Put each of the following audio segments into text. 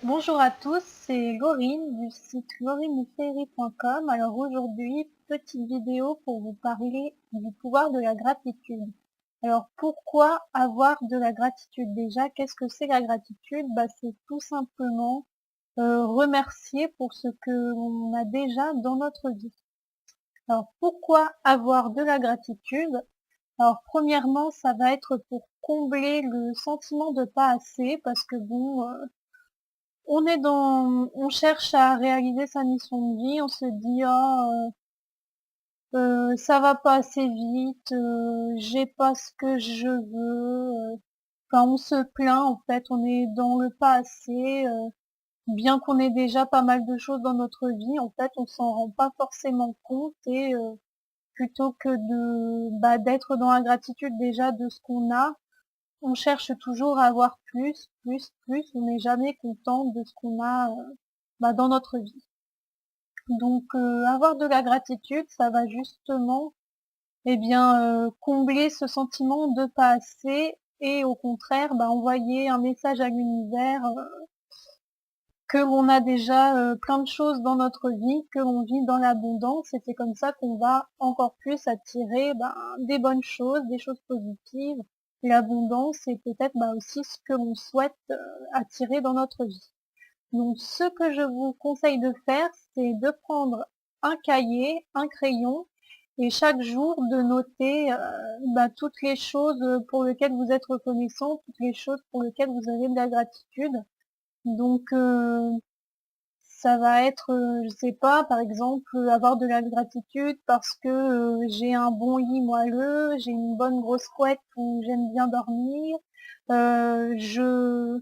Bonjour à tous, c'est Laurine du site laurineferry.com. Alors aujourd'hui, petite vidéo pour vous parler du pouvoir de la gratitude. Alors pourquoi avoir de la gratitude déjà? Qu'est-ce que c'est la gratitude? C'est tout simplement remercier pour ce que l'on a déjà dans notre vie. Alors pourquoi avoir de la gratitude? Alors premièrement, ça va être pour combler le sentiment de pas assez parce que on cherche à réaliser sa mission de vie, on se dit: «Ah, ça va pas assez vite, j'ai pas ce que je veux», enfin on se plaint en fait, on est dans le pas assez, bien qu'on ait déjà pas mal de choses dans notre vie, en fait, on s'en rend pas forcément compte et plutôt que d'être dans la gratitude déjà de ce qu'on a, on cherche toujours à avoir plus, plus, plus, on n'est jamais content de ce qu'on a, dans notre vie. Donc avoir de la gratitude, ça va justement, combler ce sentiment de pas assez et au contraire, envoyer un message à l'univers, que l'on a déjà, plein de choses dans notre vie, que l'on vit dans l'abondance et c'est comme ça qu'on va encore plus attirer, des bonnes choses, des choses positives, l'abondance et peut-être, aussi ce que l'on souhaite, attirer dans notre vie. Donc ce que je vous conseille de faire, c'est de prendre un cahier, un crayon et chaque jour de noter, toutes les choses, pour lesquelles vous êtes reconnaissant, toutes les choses pour lesquelles vous avez de la gratitude. Donc ça va être, je sais pas, par exemple, avoir de la gratitude parce que, j'ai un bon lit moelleux, j'ai une bonne grosse couette où j'aime bien dormir, je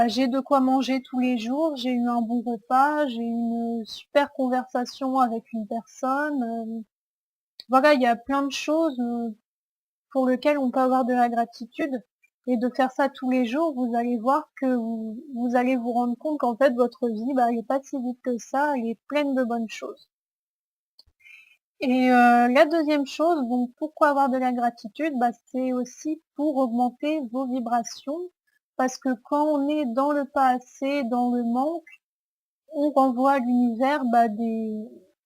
j'ai de quoi manger tous les jours, j'ai eu un bon repas, j'ai eu une super conversation avec une personne, voilà, il y a plein de choses, pour lesquelles on peut avoir de la gratitude et de faire ça tous les jours, vous allez voir que vous allez vous rendre compte qu'en fait votre vie, elle est pas si vite que ça, elle est pleine de bonnes choses. Et la deuxième chose, donc pourquoi avoir de la gratitude? C'est aussi pour augmenter vos vibrations, parce que quand on est dans le pas assez, dans le manque, on renvoie à l'univers,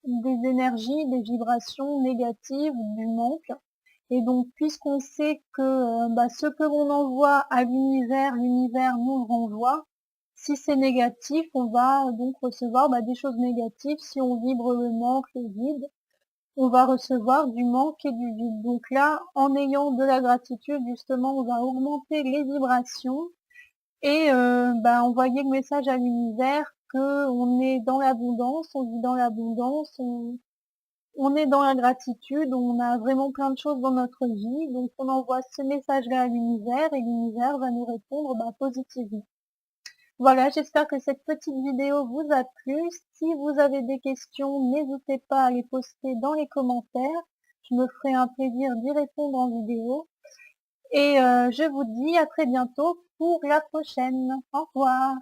des énergies, des vibrations négatives, du manque. Et donc puisqu'on sait que, ce que l'on envoie à l'univers, l'univers nous le renvoie. Si c'est négatif, on va donc recevoir, des choses négatives. Si on vibre le manque, le vide, on va recevoir du manque et du vide. Donc là, en ayant de la gratitude, justement, on va augmenter les vibrations et envoyer le message à l'univers qu'on est dans l'abondance, on vit dans l'abondance, on est dans la gratitude, on a vraiment plein de choses dans notre vie, donc on envoie ce message-là à l'univers et l'univers va nous répondre, positivement. Voilà, j'espère que cette petite vidéo vous a plu. Si vous avez des questions, n'hésitez pas à les poster dans les commentaires. Je me ferai un plaisir d'y répondre en vidéo. Et je vous dis à très bientôt pour la prochaine. Au revoir.